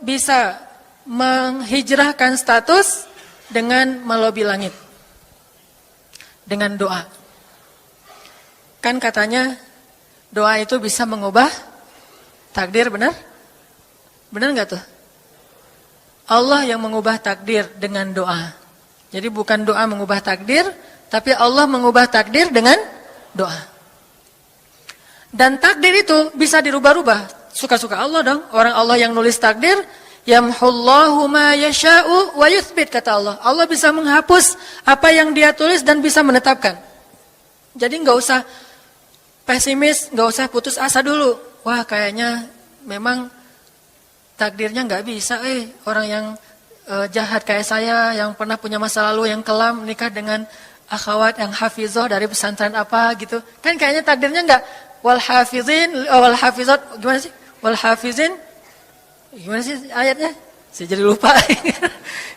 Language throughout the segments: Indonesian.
bisa menghijrahkan status dengan melobi langit. Dengan doa. Kan katanya doa itu bisa mengubah takdir, benar? Benar nggak tuh? Allah yang mengubah takdir dengan doa. Jadi bukan doa mengubah takdir, tapi Allah mengubah takdir dengan doa. Dan takdir itu bisa dirubah-rubah. Suka-suka Allah dong. Orang Allah yang nulis takdir, yamhullahu ma yasha'u wa yuthbit, kata Allah. Allah bisa menghapus apa yang Dia tulis dan bisa menetapkan. Jadi nggak usah pesimis, nggak usah putus asa dulu. Wah, kayaknya memang takdirnya nggak bisa. Orang yang jahat kayak saya, yang pernah punya masa lalu yang kelam, nikah dengan akhwat yang hafizoh dari pesantren apa gitu. Kan kayaknya takdirnya nggak wal hafizin, wal hafizat, gimana sih? Wal hafizin, gimana sih ayatnya? Saya jadi lupa.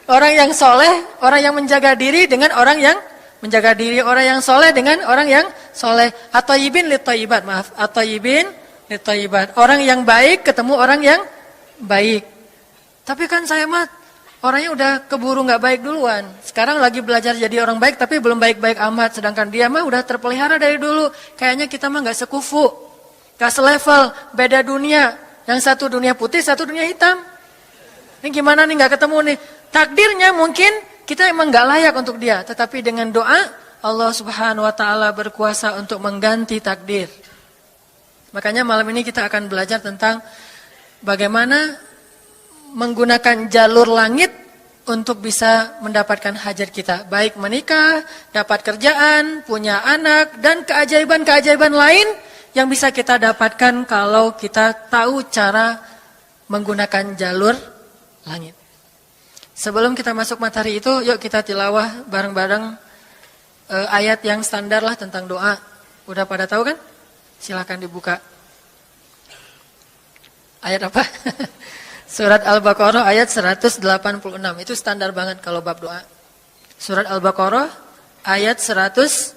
Orang yang soleh, orang yang menjaga diri dengan orang yang menjaga diri, orang yang soleh dengan orang yang soleh. At-thayyibin lit-thayyibat, maaf. At-thayyibin lit-thayyibat. Orang yang baik ketemu orang yang baik. Tapi kan saya mah orangnya udah keburu nggak baik duluan. Sekarang lagi belajar jadi orang baik tapi belum baik-baik amat. Sedangkan dia mah udah terpelihara dari dulu. Kayaknya kita mah nggak sekufu, nggak selevel, beda dunia. Yang satu dunia putih, satu dunia hitam. Ini gimana nih nggak ketemu nih? Takdirnya mungkin kita emang nggak layak untuk dia. Tetapi dengan doa Allah Subhanahu Wa Taala berkuasa untuk mengganti takdir. Makanya malam ini kita akan belajar tentang bagaimana menggunakan jalur langit untuk bisa mendapatkan hajat kita. Baik menikah, dapat kerjaan, punya anak, dan keajaiban-keajaiban lain yang bisa kita dapatkan kalau kita tahu cara menggunakan jalur langit. Sebelum kita masuk materi itu, yuk kita tilawah bareng-bareng ayat yang standar lah tentang doa. Udah pada tahu kan? Silakan dibuka. Ayat apa? Surat Al-Baqarah ayat 186. Itu standar banget kalau bab doa. Surat Al-Baqarah ayat 186.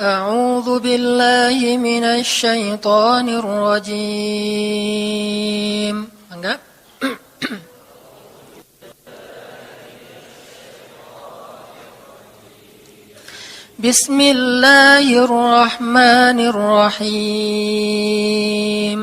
A'udzu billahi minasy syaithanir rajim. Enggak? Bismillahirrahmanirrahim.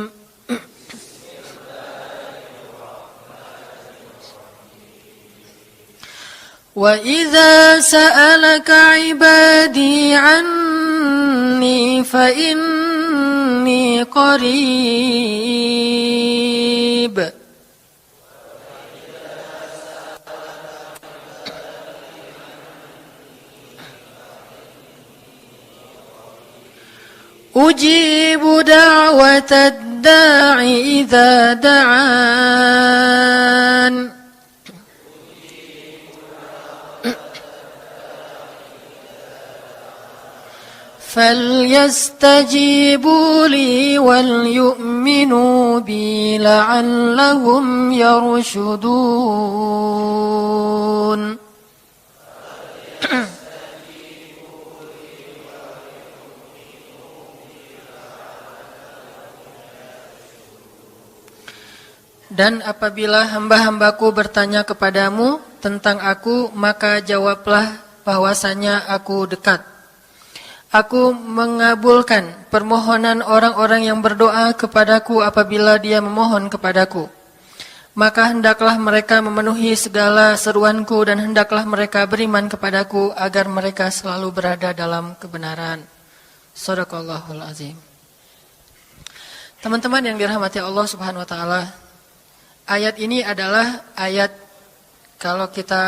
Wa idza sa'alaka 'ibadi 'anni fa inni qarib. Ujibu da'watad da'i idza da'an. فَلْيَسْتَجِيبُوا لِي وَلْيُؤْمِنُوا بِي لَعَلَّهُمْ يَرْشُدُونَ. Dan apabila hamba-hambaku bertanya kepadamu tentang aku, maka jawablah bahwasanya aku dekat. Aku mengabulkan permohonan orang-orang yang berdoa kepadaku apabila dia memohon kepadaku. Maka hendaklah mereka memenuhi segala seruanku dan hendaklah mereka beriman kepadaku agar mereka selalu berada dalam kebenaran. Shadaqallahul azim. Teman-teman yang dirahmati Allah Subhanahu wa taala, ayat ini adalah ayat kalau kita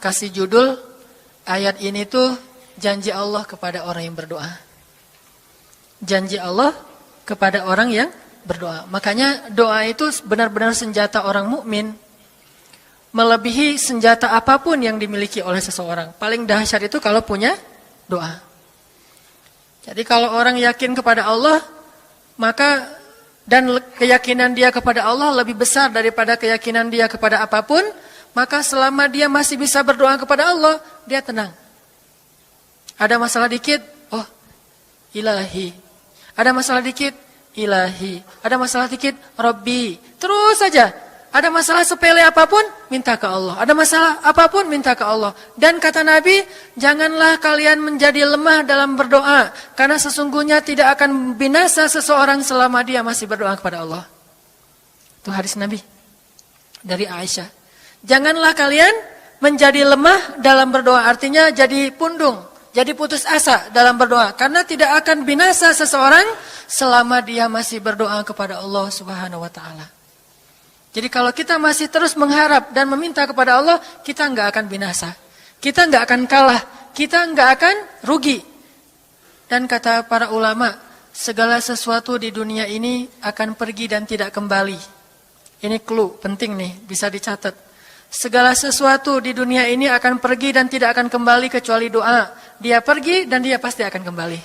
kasih judul ayat ini tuh janji Allah kepada orang yang berdoa. Janji Allah kepada orang yang berdoa. Makanya doa itu benar-benar senjata orang mukmin, melebihi senjata apapun yang dimiliki oleh seseorang. Paling dahsyat itu kalau punya doa. Jadi kalau orang yakin kepada Allah, maka dan keyakinan dia kepada Allah lebih besar daripada keyakinan dia kepada apapun, maka selama dia masih bisa berdoa kepada Allah, dia tenang. Ada masalah dikit, oh ilahi. Ada masalah dikit, ilahi. Ada masalah dikit, Rabbi. Terus saja. Ada masalah sepele apapun, minta ke Allah. Ada masalah apapun, minta ke Allah. Dan kata Nabi, janganlah kalian menjadi lemah dalam berdoa. Karena sesungguhnya tidak akan binasa seseorang selama dia masih berdoa kepada Allah. Itu hadis Nabi dari Aisyah. Janganlah kalian menjadi lemah dalam berdoa. Artinya jadi pundung, jadi putus asa dalam berdoa. Karena tidak akan binasa seseorang selama dia masih berdoa kepada Allah Subhanahu wa ta'ala. Jadi kalau kita masih terus mengharap dan meminta kepada Allah, kita nggak akan binasa. Kita nggak akan kalah. Kita nggak akan rugi. Dan kata para ulama, segala sesuatu di dunia ini akan pergi dan tidak kembali. Ini clue penting nih, bisa dicatat. Segala sesuatu di dunia ini akan pergi dan tidak akan kembali kecuali doa. Dia pergi dan dia pasti akan kembali.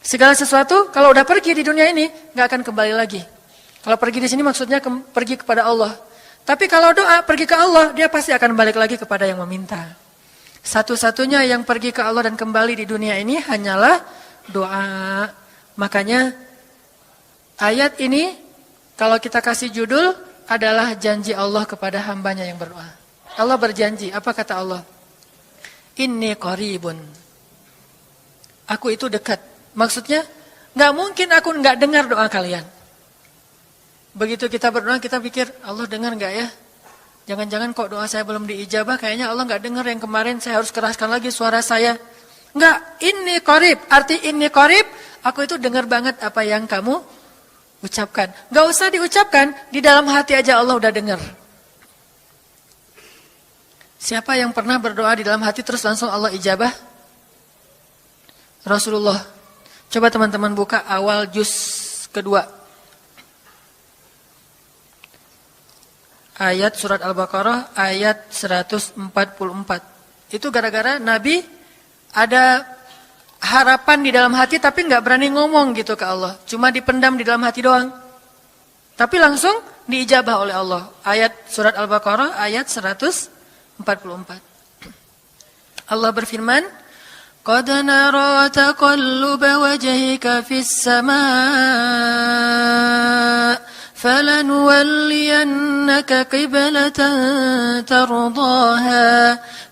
Segala sesuatu kalau udah pergi di dunia ini, nggak akan kembali lagi. Kalau pergi di sini maksudnya pergi kepada Allah. Tapi kalau doa pergi ke Allah, dia pasti akan balik lagi kepada yang meminta. Satu-satunya yang pergi ke Allah dan kembali di dunia ini hanyalah doa. Makanya ayat ini kalau kita kasih judul adalah janji Allah kepada hambanya yang berdoa. Allah berjanji, apa kata Allah? Inni qaribun. Aku itu dekat. Maksudnya nggak mungkin aku nggak dengar doa kalian. Begitu kita berdoa, kita pikir, Allah dengar enggak ya? Jangan-jangan kok doa saya belum diijabah, kayaknya Allah enggak dengar yang kemarin, saya harus keraskan lagi suara saya. Enggak, ini qarib. Arti ini qarib, aku itu dengar banget apa yang kamu ucapkan. Enggak usah diucapkan, di dalam hati aja Allah udah dengar. Siapa yang pernah berdoa di dalam hati terus langsung Allah ijabah? Rasulullah. Coba teman-teman buka awal juz kedua. Ayat surat Al-Baqarah ayat 144. Itu gara-gara Nabi ada harapan di dalam hati tapi nggak berani ngomong gitu ke Allah. Cuma dipendam di dalam hati doang. Tapi langsung diijabah oleh Allah. Ayat surat Al-Baqarah ayat 144. Allah berfirman, "Qad nara taqalluba wajhika fis samaa." فَلَنُوَلِّيَنَّكَ قِبْلَةً تَرْضَاهَا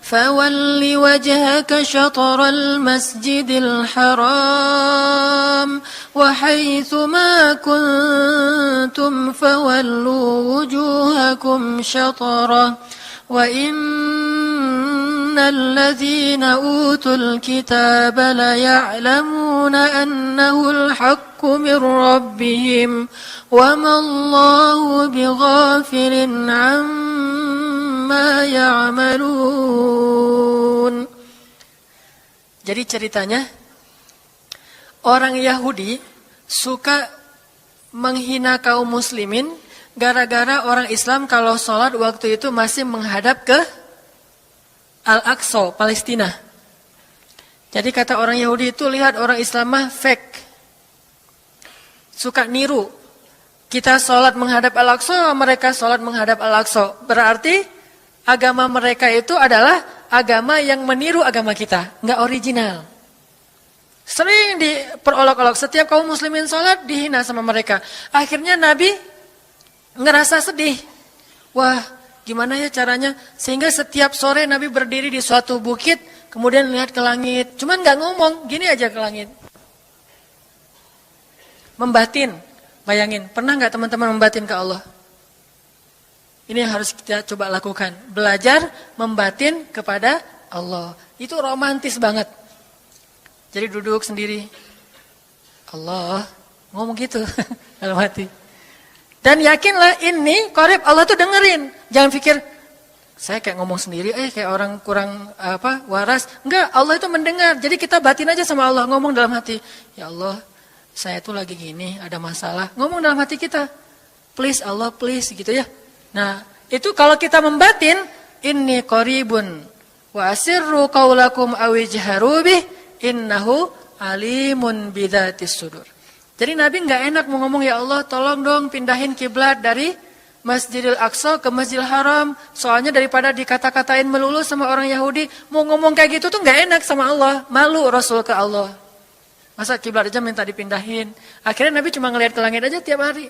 فَوَلِّ وَجْهَكَ شَطْرَ الْمَسْجِدِ الْحَرَامِ وَحَيْثُ مَا كُنْتُمْ فَوَلُّوا وُجُوهَكُمْ شَطْرَهُ وَإِنَّ الَّذِينَ أُوتُوا الْكِتَابَ لَيَعْلَمُونَ أَنَّهُ الْحَقُّ مِنْ رَبِّهِمْ وَمَا اللَّهُ بِغَافِلٍ عَمَّا يَعْمَلُونَ. Jadi ceritanya, orang Yahudi suka menghina kaum muslimin gara-gara orang Islam kalau sholat waktu itu masih menghadap ke Al-Aqsa, Palestina. Jadi kata orang Yahudi itu, lihat orang Islam mah fake. Suka niru. Kita sholat menghadap Al-Aqsa, mereka sholat menghadap Al-Aqsa. Berarti agama mereka itu adalah agama yang meniru agama kita. Nggak original. Sering diperolok-olok. Setiap kaum muslimin sholat dihina sama mereka. Akhirnya Nabi ngerasa sedih. Wah, gimana ya caranya? Sehingga setiap sore Nabi berdiri di suatu bukit, kemudian lihat ke langit. Cuman nggak ngomong, gini aja ke langit. Membatin. Bayangin, pernah nggak teman-teman membatin ke Allah? Ini yang harus kita coba lakukan. Belajar membatin kepada Allah. Itu romantis banget. Jadi duduk sendiri. Allah, ngomong gitu dalam hati. Dan yakinlah ini qarib, Allah tuh dengerin. Jangan pikir saya kayak ngomong sendiri, kayak orang kurang waras. Enggak, Allah itu mendengar. Jadi kita batin aja sama Allah, ngomong dalam hati. Ya Allah, saya tuh lagi gini, ada masalah. Ngomong dalam hati kita. Please Allah, please gitu ya. Nah, itu kalau kita membatin, inni qaribun wa asirru qaulakum aw ijharu bih innahu alimun bidzatis sudur. Jadi Nabi enggak enak mau ngomong, ya Allah tolong dong pindahin kiblat dari Masjidil Aqsa ke Masjidil Haram. Soalnya daripada dikata-katain melulu sama orang Yahudi, mau ngomong kayak gitu tuh nggak enak sama Allah. Malu Rasul ke Allah. Masa kiblat aja minta dipindahin. Akhirnya Nabi cuma ngelihat ke langit aja tiap hari.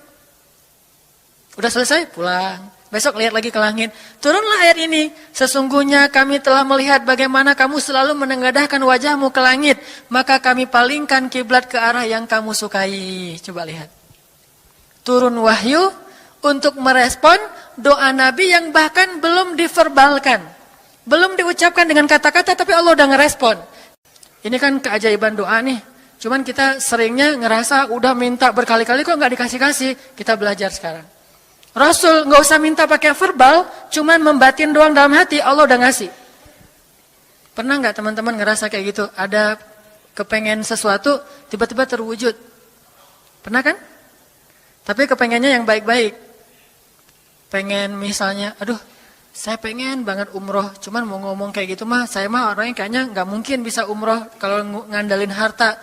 Udah selesai, pulang. Besok lihat lagi ke langit. Turunlah ayat ini. Sesungguhnya kami telah melihat bagaimana kamu selalu menengadahkan wajahmu ke langit. Maka kami palingkan kiblat ke arah yang kamu sukai. Coba lihat. Turun wahyu untuk merespon doa Nabi yang bahkan belum diverbalkan. Belum diucapkan dengan kata-kata tapi Allah udah ngerespon. Ini kan keajaiban doa nih. Cuman kita seringnya ngerasa udah minta berkali-kali kok nggak dikasih-kasih. Kita belajar sekarang. Rasul nggak usah minta pakai verbal, cuman membatin doang dalam hati, Allah udah ngasih. Pernah nggak teman-teman ngerasa kayak gitu? Ada kepengen sesuatu, tiba-tiba terwujud. Pernah kan? Tapi kepengennya yang baik-baik. Pengen misalnya, aduh saya pengen banget umroh, cuman mau ngomong kayak gitu mah, saya mah orangnya kayaknya nggak mungkin bisa umroh kalau ngandalin harta.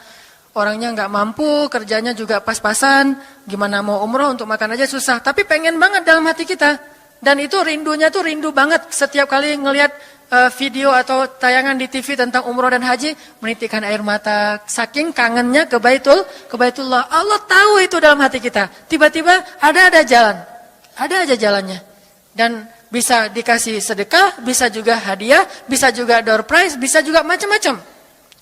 Orangnya nggak mampu, kerjanya juga pas-pasan, gimana mau umroh untuk makan aja susah. Tapi pengen banget dalam hati kita. Dan itu rindunya tuh rindu banget. Setiap kali ngelihat video atau tayangan di TV tentang umroh dan haji, menitikkan air mata. Saking kangennya ke Baitullah. Allah tahu itu dalam hati kita. Tiba-tiba ada jalan. Ada aja jalannya. Dan bisa dikasih sedekah, bisa juga hadiah, bisa juga door prize, bisa juga macam-macam.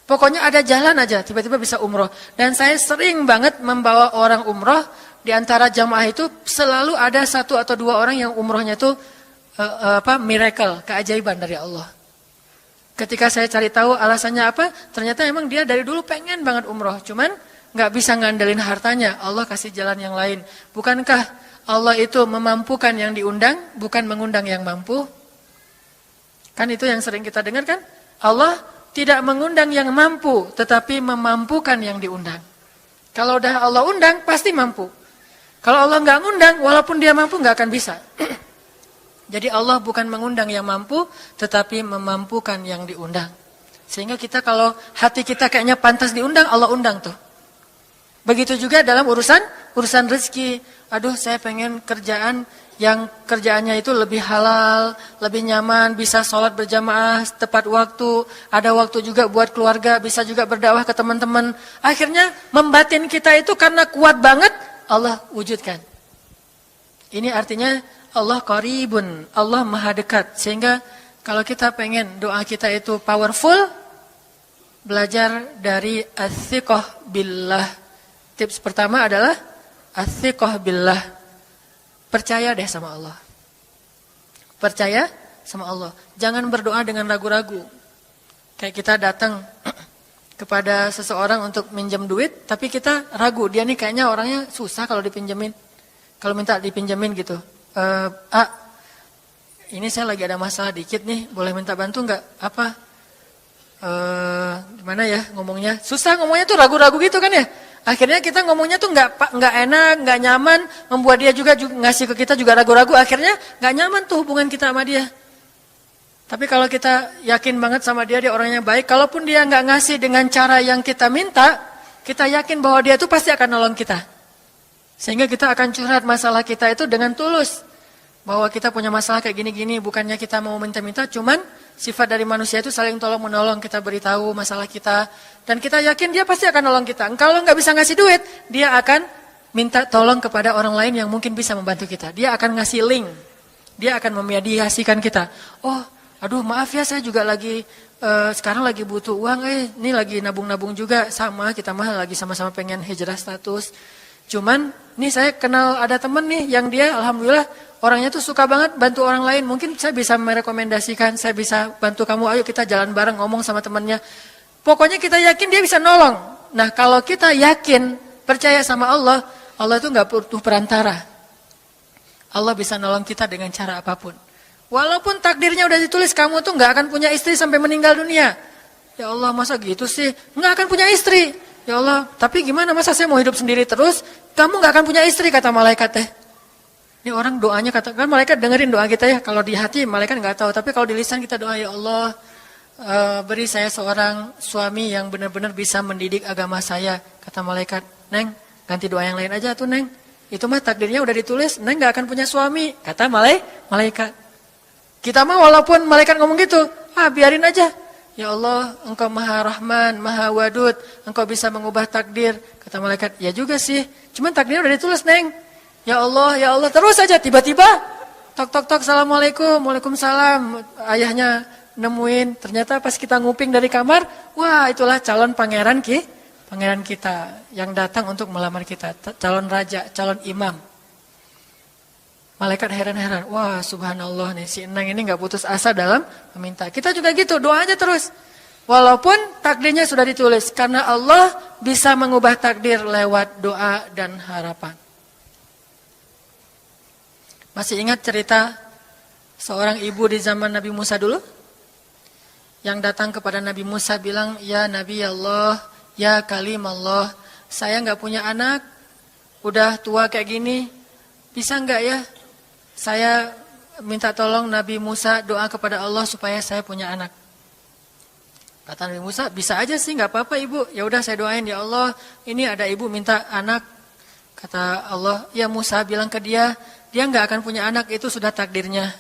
Pokoknya ada jalan aja, tiba-tiba bisa umroh. Dan saya sering banget membawa orang umroh, di antara jamaah itu selalu ada 1 atau 2 orang yang umrohnya itu miracle, keajaiban dari Allah. Ketika saya cari tahu alasannya apa, ternyata emang dia dari dulu pengen banget umroh, cuman nggak bisa ngandelin hartanya, Allah kasih jalan yang lain. Bukankah Allah itu memampukan yang diundang, bukan mengundang yang mampu? Kan itu yang sering kita dengar kan? Allah tidak mengundang yang mampu, tetapi memampukan yang diundang. Kalau udah Allah undang, pasti mampu. Kalau Allah nggak ngundang, walaupun dia mampu nggak akan bisa. Jadi Allah bukan mengundang yang mampu, tetapi memampukan yang diundang. Sehingga kita kalau hati kita kayaknya pantas diundang, Allah undang tuh. Begitu juga dalam urusan rezeki. Aduh, saya pengen kerjaan yang kerjaannya itu lebih halal, lebih nyaman, bisa sholat berjamaah tepat waktu, ada waktu juga buat keluarga, bisa juga berdakwah ke teman-teman. Akhirnya membatin kita itu karena kuat banget, Allah wujudkan. Ini artinya Allah qaribun, Allah maha dekat. Sehingga kalau kita pengen doa kita itu powerful, belajar dari as-siqah billah. Tips pertama adalah as-siqah billah. Percaya deh sama Allah. Percaya sama Allah. Jangan berdoa dengan ragu-ragu. Kayak kita datang kepada seseorang untuk minjem duit, tapi kita ragu. Dia nih kayaknya orangnya susah kalau dipinjemin. Kalau minta dipinjemin gitu. Ini saya lagi ada masalah dikit nih. Boleh minta bantu nggak? Apa? Gimana ya ngomongnya? Susah ngomongnya tuh ragu-ragu gitu kan ya. Akhirnya kita ngomongnya tuh nggak enak, nggak nyaman, membuat dia juga ngasih ke kita juga ragu-ragu. Akhirnya nggak nyaman tuh hubungan kita sama dia. Tapi kalau kita yakin banget sama dia orangnya baik, kalaupun dia nggak ngasih dengan cara yang kita minta, kita yakin bahwa dia tuh pasti akan nolong kita. Sehingga kita akan curhat masalah kita itu dengan tulus. Bahwa kita punya masalah kayak gini-gini, bukannya kita mau minta-minta, cuman sifat dari manusia itu saling tolong-menolong, kita beritahu masalah kita. Dan kita yakin dia pasti akan nolong kita. Kalau nggak bisa ngasih duit, dia akan minta tolong kepada orang lain yang mungkin bisa membantu kita. Dia akan ngasih link. Dia akan memediasikan kita. Oh, aduh maaf ya saya juga lagi, sekarang lagi butuh uang, ini lagi nabung-nabung juga. Sama, kita mah lagi sama-sama pengen hijrah status. Cuman, nih saya kenal ada temen nih yang dia alhamdulillah orangnya tuh suka banget bantu orang lain. Mungkin saya bisa merekomendasikan, saya bisa bantu kamu, ayo kita jalan bareng ngomong sama temennya. Pokoknya kita yakin dia bisa nolong. Nah kalau kita yakin, percaya sama Allah, Allah itu gak butuh perantara. Allah bisa nolong kita dengan cara apapun. Walaupun takdirnya udah ditulis, kamu tuh gak akan punya istri sampai meninggal dunia. Ya Allah masa gitu sih, gak akan punya istri. Ya Allah, tapi gimana masa saya mau hidup sendiri terus, kamu gak akan punya istri kata malaikat teh. Ini orang doanya katakan malaikat dengerin doa kita ya. Kalau di hati malaikat nggak tahu, tapi kalau di lisan kita doa ya Allah beri saya seorang suami yang benar-benar bisa mendidik agama saya. Kata malaikat, Neng ganti doa yang lain aja tuh Neng. itu mah takdirnya udah ditulis, Neng gak akan punya suami, kata malaikat. Kita mah walaupun malaikat ngomong gitu, biarin aja. Ya Allah, Engkau Maha Rahman, Maha Wadud, Engkau bisa mengubah takdir. Kata malaikat, ya juga sih, cuman takdirnya udah ditulis, Neng. Ya Allah, terus aja tiba-tiba, tok, Assalamualaikum, Waalaikumsalam. Ayahnya nemuin, ternyata pas kita nguping dari kamar, wah itulah calon pangeran kita yang datang untuk melamar kita, calon raja, calon imam. Malaikat heran-heran, wah subhanallah nih, si Enang ini gak putus asa dalam meminta. Kita juga gitu, doa aja terus. Walaupun takdirnya sudah ditulis, karena Allah bisa mengubah takdir lewat doa dan harapan. Masih ingat cerita seorang ibu di zaman Nabi Musa dulu? Yang datang kepada Nabi Musa bilang, ya Nabi Allah, ya kalim Allah, saya gak punya anak, udah tua kayak gini, bisa gak ya? Saya minta tolong Nabi Musa doa kepada Allah supaya saya punya anak. Kata Nabi Musa, bisa aja sih, nggak apa-apa ibu. Ya udah saya doain, ya Allah, ini ada ibu minta anak. Kata Allah, ya Musa bilang ke dia nggak akan punya anak, itu sudah takdirnya.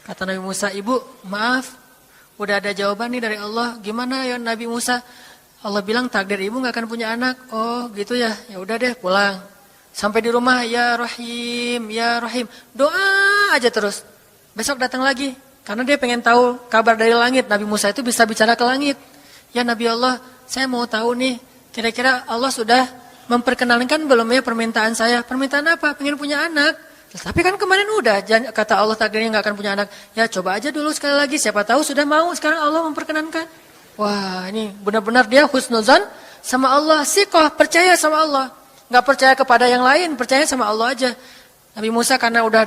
Kata Nabi Musa, ibu maaf, udah ada jawaban nih dari Allah. Gimana ya Nabi Musa? Allah bilang takdir ibu nggak akan punya anak. Oh gitu ya, ya udah deh pulang. Sampai di rumah, ya Rahim, ya Rahim. Doa aja terus. Besok datang lagi. Karena dia pengen tahu kabar dari langit. Nabi Musa itu bisa bicara ke langit. Ya Nabi Allah, saya mau tahu nih. Kira-kira Allah sudah memperkenalkan belum ya permintaan saya? Permintaan apa? Pengen punya anak. Tapi kan kemarin udah. Kata Allah takdirnya gak akan punya anak. Ya coba aja dulu sekali lagi. Siapa tahu sudah mau. Sekarang Allah memperkenankan. Wah ini benar-benar dia husnuzan sama Allah. Siqah, percaya sama Allah. Gak percaya kepada yang lain, percaya sama Allah aja. Nabi Musa karena udah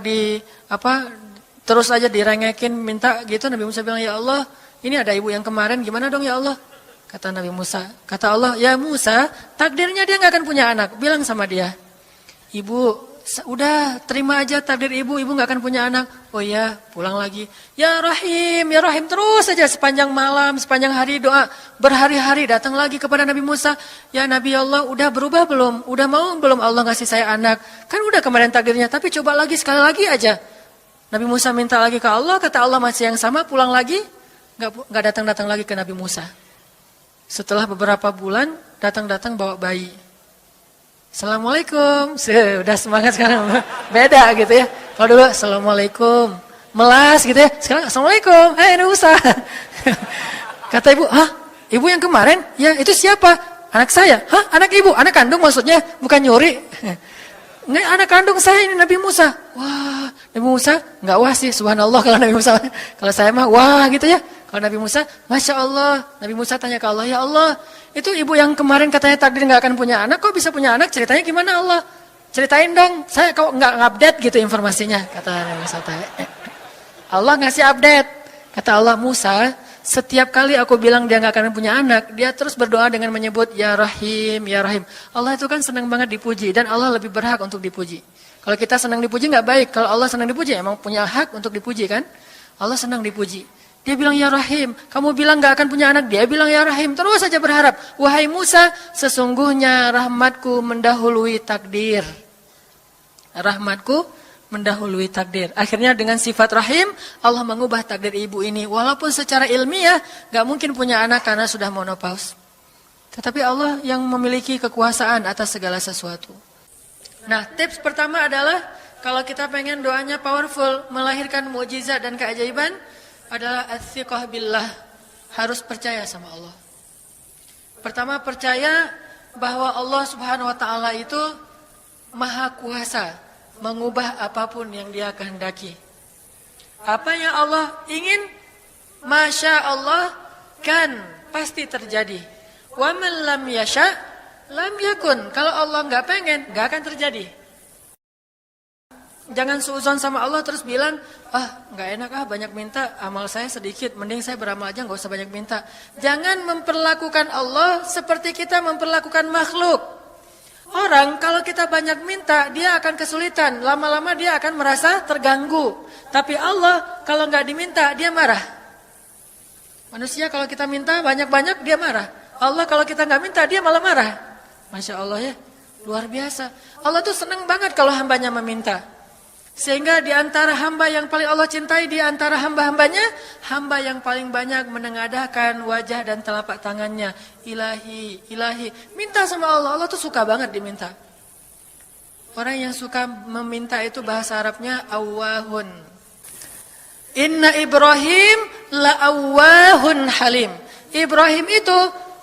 terus aja direngekin minta gitu, Nabi Musa bilang, ya Allah, ini ada ibu yang kemarin, gimana dong ya Allah? Kata Nabi Musa, kata Allah, ya Musa, takdirnya dia gak akan punya anak. Bilang sama dia, ibu, udah terima aja takdir ibu gak akan punya anak. Oh ya, pulang lagi. Ya Rahim, terus aja sepanjang malam, sepanjang hari doa. Berhari-hari datang lagi kepada Nabi Musa. Ya Nabi Allah, udah berubah belum? Udah mau belum Allah ngasih saya anak? Kan udah kemarin takdirnya, tapi coba lagi, sekali lagi aja. Nabi Musa minta lagi ke Allah, kata Allah masih yang sama, pulang lagi. Gak datang-datang lagi ke Nabi Musa. Setelah beberapa bulan, datang-datang bawa bayi. Assalamualaikum, udah semangat sekarang, beda gitu ya. Kalau dulu Assalamualaikum, melas gitu ya. Sekarang Assalamualaikum, Nabi Musa. Kata ibu, ibu yang kemarin? Ya itu siapa? Anak saya. Anak ibu? Anak kandung maksudnya, bukan nyuri. Nggak, anak kandung saya ini Nabi Musa. Wah, Nabi Musa nggak wah sih, subhanallah kalau Nabi Musa. Kalau saya mah wah gitu ya. Kalau Nabi Musa, Masya Allah. Nabi Musa tanya ke Allah, ya Allah, itu ibu yang kemarin katanya takdir nggak akan punya anak, kok bisa punya anak? Ceritanya gimana Allah? Ceritain dong, saya kok nggak update gitu informasinya. Kata Nabi Musa. Allah ngasih update. Kata Allah, Musa, setiap kali aku bilang dia nggak akan punya anak, dia terus berdoa dengan menyebut Ya Rahim, Ya Rahim. Allah itu kan senang banget dipuji, dan Allah lebih berhak untuk dipuji. Kalau kita senang dipuji nggak baik, kalau Allah senang dipuji, emang punya hak untuk dipuji kan? Allah senang dipuji. Dia bilang Ya Rahim, kamu bilang gak akan punya anak, dia bilang Ya Rahim, terus saja berharap. Wahai Musa, sesungguhnya rahmatku mendahului takdir. Rahmatku mendahului takdir. Akhirnya dengan sifat Rahim, Allah mengubah takdir ibu ini. Walaupun secara ilmiah gak mungkin punya anak karena sudah menopause. Tetapi Allah yang memiliki kekuasaan atas segala sesuatu. Nah, tips pertama adalah kalau kita pengen doanya powerful, melahirkan mukjizat dan keajaiban, adalah as-siqah billah, harus percaya sama Allah. Pertama, percaya bahwa Allah Subhanahu wa taala itu maha kuasa mengubah apapun yang Dia kehendaki. Apa yang Allah ingin, masya Allah kan pasti terjadi. Wa man lam yasha lam yakun. Kalau Allah nggak pengen, nggak akan terjadi. Jangan suudzon sama Allah terus bilang, nggak enak banyak minta, amal saya sedikit, mending saya beramal aja nggak usah banyak minta. Jangan memperlakukan Allah seperti kita memperlakukan makhluk. Orang kalau kita banyak minta, dia akan kesulitan, lama-lama dia akan merasa terganggu. Tapi Allah kalau nggak diminta, dia marah. Manusia kalau kita minta banyak-banyak, dia marah. Allah kalau kita nggak minta, dia malah marah. Masya Allah ya. Luar biasa. Allah tuh senang banget kalau hambanya meminta. Sehingga di antara hamba yang paling Allah cintai, di antara hamba-hambanya, hamba yang paling banyak menengadahkan wajah dan telapak tangannya. Ilahi, ilahi. Minta sama Allah. Allah tuh suka banget diminta. Orang yang suka meminta itu bahasa Arabnya awwahun. Inna Ibrahim la'awwahun halim. Ibrahim itu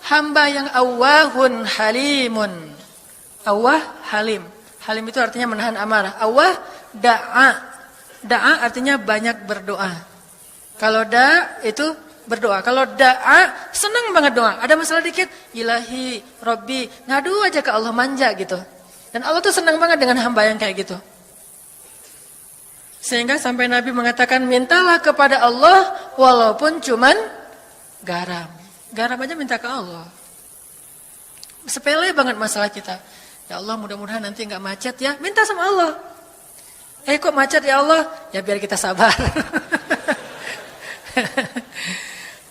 hamba yang awwahun halimun. Awwah halim. Halim itu artinya menahan amarah. Awwah da'a. Da'a artinya banyak berdoa. Kalau da itu berdoa. Kalau da'a senang banget doa. Ada masalah dikit, ilahi, Rabbi, ngadu aja ke Allah, manja gitu. Dan Allah tuh senang banget dengan hamba yang kayak gitu. Sehingga sampai Nabi mengatakan, mintalah kepada Allah walaupun cuman garam. Garam aja minta ke Allah. Sepele banget masalah kita. Ya Allah, mudah-mudahan nanti nggak macet ya. Minta sama Allah. Kok macet ya Allah? Ya biar kita sabar.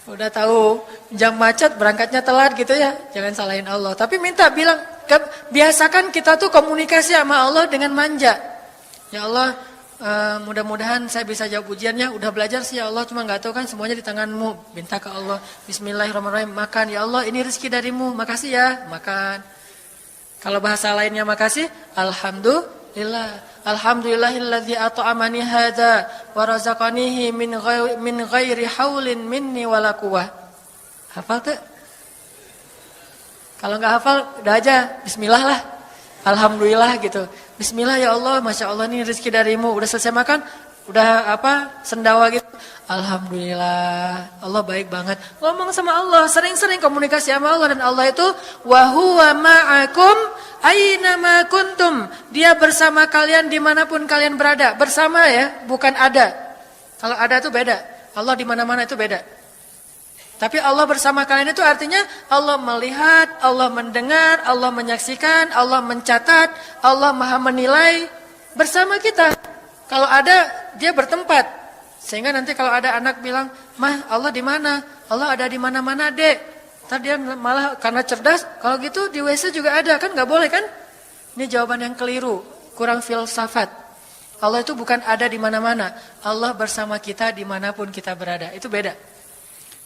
Udah tahu jam macet berangkatnya telat gitu ya. Jangan salahin Allah. Tapi minta, bilang, biasakan kita tuh komunikasi sama Allah dengan manja. Ya Allah, mudah-mudahan saya bisa jawab ujiannya. Udah belajar sih ya Allah, cuma nggak tahu kan semuanya di tanganmu. Minta ke Allah. Bismillahirrahmanirrahim. Makan ya Allah, ini rezeki darimu. Makasih ya, makan. Kalau bahasa lainnya makasih, alhamdulillah. Alhamdulillahilladzi at'amani hadza wa razaqanihi min ghairi haulin minni wala quwwah. Hafal tuh? Kalau enggak hafal, udah aja bismillah lah. Alhamdulillah gitu. Bismillah ya Allah, Masya Allah ini rezeki darimu. Udah selesai makan, udah sendawa gitu. Alhamdulillah, Allah baik banget. Ngomong sama Allah, sering-sering komunikasi sama Allah. Dan Allah itu wa huwa ma'akum aina ma kuntum. Dia bersama kalian dimanapun kalian berada. Bersama ya, bukan ada. Kalau ada itu beda. Allah di mana-mana itu beda. Tapi Allah bersama kalian itu artinya Allah melihat, Allah mendengar, Allah menyaksikan, Allah mencatat, Allah maha menilai bersama kita. Kalau ada, dia bertempat. Sehingga nanti kalau ada anak bilang, "Mah, Allah di mana?" Allah ada di mana-mana, Dek. Ntar dia malah karena cerdas, kalau gitu di WC juga ada, kan nggak boleh kan? Ini jawaban yang keliru, kurang filsafat. Allah itu bukan ada di mana-mana. Allah bersama kita dimanapun kita berada. Itu beda.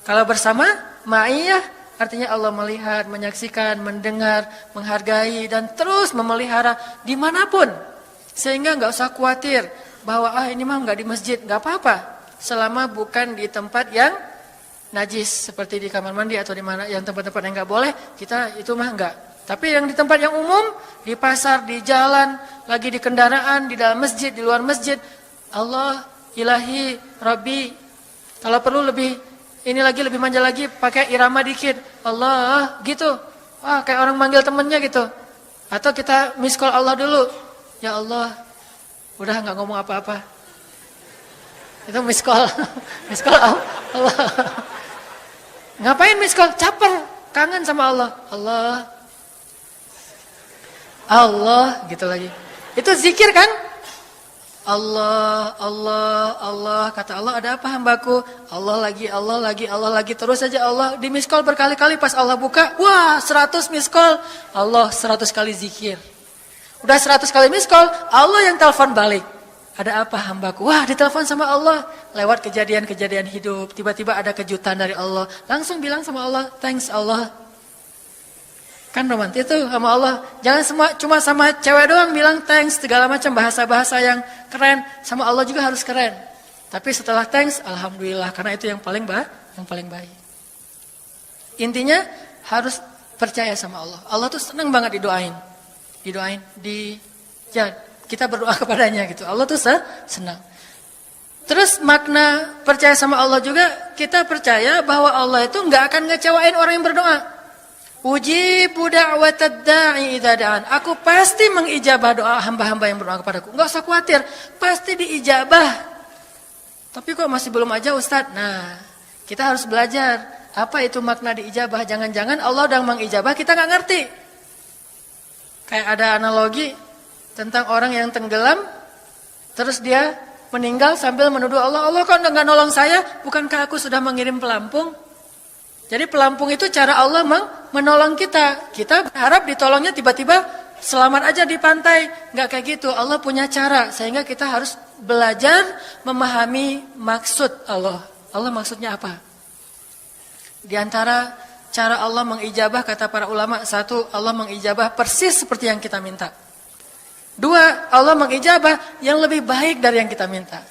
Kalau bersama, ma'iyah artinya Allah melihat, menyaksikan, mendengar, menghargai, dan terus memelihara dimanapun. Sehingga nggak usah khawatir bahwa ini mah nggak di masjid, nggak apa-apa. Selama bukan di tempat yang najis, seperti di kamar mandi atau di mana yang tempat-tempat yang nggak boleh, kita itu mah nggak. Tapi yang di tempat yang umum, di pasar, di jalan, lagi di kendaraan, di dalam masjid, di luar masjid, Allah, ilahi, Rabbi. Kalau perlu lebih manja lagi, pakai irama dikit. Allah, gitu. Kayak orang manggil temennya gitu. Atau kita miss call Allah dulu. Ya Allah, udah nggak ngomong apa-apa. Itu miss call. Miss call Allah. Ngapain miss call? Caper, kangen sama Allah. Allah, gitu lagi. Itu zikir kan? Allah, Allah, Allah. Kata Allah, ada apa hambaku? Allah lagi. Terus saja Allah di miss call berkali-kali. Pas Allah buka, wah 100 miss call. Allah 100 kali zikir. Udah 100 kali miss call, Allah yang telepon balik. Ada apa hambaku? Wah, ditelepon sama Allah. Lewat kejadian-kejadian hidup, tiba-tiba ada kejutan dari Allah. Langsung bilang sama Allah, thanks Allah. Kan romantis tuh sama Allah. Jangan cuma sama cewek doang bilang thanks, segala macam bahasa-bahasa yang keren. Sama Allah juga harus keren. Tapi setelah thanks, alhamdulillah, karena itu yang paling baik. Intinya harus percaya sama Allah. Allah tuh senang banget didoain, kita berdoa kepadanya gitu. Allah tuh senang. Terus makna percaya sama Allah juga, kita percaya bahwa Allah itu nggak akan ngecewain orang yang berdoa. Ujibu da'watad da'i idza da'an. Aku pasti mengijabah doa hamba-hamba yang berdoa kepadaku. Enggak usah khawatir, pasti diijabah. Tapi kok masih belum aja Ustaz? Nah, kita harus belajar apa itu makna diijabah. Jangan-jangan Allah udah mengijabah, kita nggak ngerti. Kayak ada analogi tentang orang yang tenggelam, terus dia meninggal sambil menuduh Allah, Allah kok nggak nolong saya? Bukankah aku sudah mengirim pelampung? Jadi pelampung itu cara Allah menolong kita. Kita berharap ditolongnya tiba-tiba selamat aja di pantai. Nggak kayak gitu. Allah punya cara. Sehingga kita harus belajar memahami maksud Allah. Allah maksudnya apa? Di antara cara Allah mengijabah, kata para ulama, satu, Allah mengijabah persis seperti yang kita minta. Dua, Allah mengijabah yang lebih baik dari yang kita minta.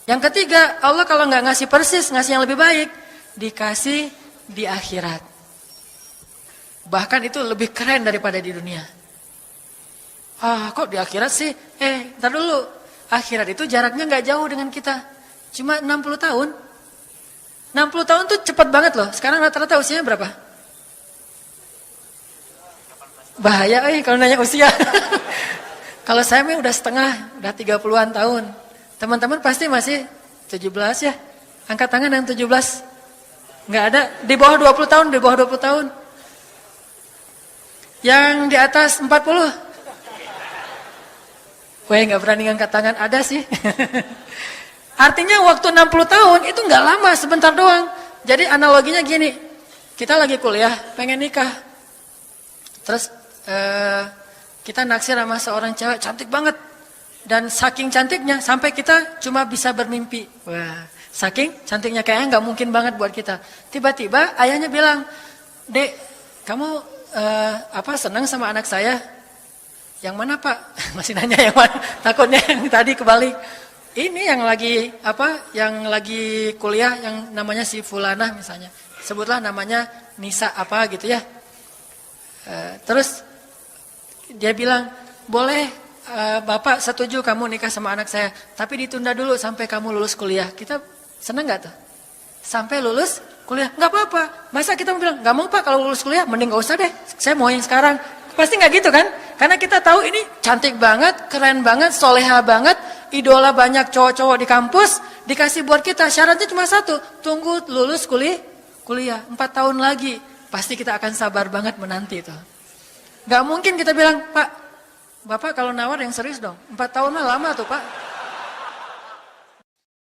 Yang ketiga, Allah kalau nggak ngasih persis, ngasih yang lebih baik, dikasih di akhirat. Bahkan itu lebih keren daripada di dunia. Kok di akhirat sih? Ntar dulu. Akhirat itu jaraknya nggak jauh dengan kita. Cuma 60 tahun. 60 tahun tuh cepat banget loh. Sekarang rata-rata usianya berapa? Bahaya kalau nanya usia. Kalau saya udah setengah, udah 30-an tahun. Teman-teman pasti masih 17 ya. Angkat tangan yang 17. Nggak ada. Di bawah 20 tahun, di bawah 20 tahun. Yang di atas 40. Weh, nggak berani angkat tangan, ada sih. Artinya waktu 60 tahun itu nggak lama, sebentar doang. Jadi analoginya gini, kita lagi kuliah, pengen nikah. Terus kita naksir sama seorang cewek cantik banget. Dan saking cantiknya sampai kita cuma bisa bermimpi. Wah, saking cantiknya kayaknya nggak mungkin banget buat kita. Tiba-tiba ayahnya bilang, "Dek, kamu senang sama anak saya?" "Yang mana, Pak?" Masih nanya yang mana? Takutnya yang tadi kebalik. Ini yang lagi kuliah yang namanya si Fulanah misalnya. Sebutlah namanya Nisa apa gitu ya. Terus dia bilang, "Boleh Bapak setuju kamu nikah sama anak saya. Tapi ditunda dulu sampai kamu lulus kuliah." Kita senang gak tuh? Sampai lulus kuliah, gak apa-apa. Masa kita mau bilang, "Gak mau Pak, kalau lulus kuliah mending gak usah deh. Saya mau yang sekarang." Pasti gak gitu kan? Karena kita tahu ini cantik banget, keren banget, soleha banget. Idola banyak cowok-cowok di kampus, dikasih buat kita. Syaratnya cuma satu, tunggu lulus kuliah 4 tahun lagi. Pasti kita akan sabar banget menanti itu. Gak mungkin kita bilang, "Pak, Bapak kalau nawar yang serius dong. 4 tahun mah lama tuh Pak."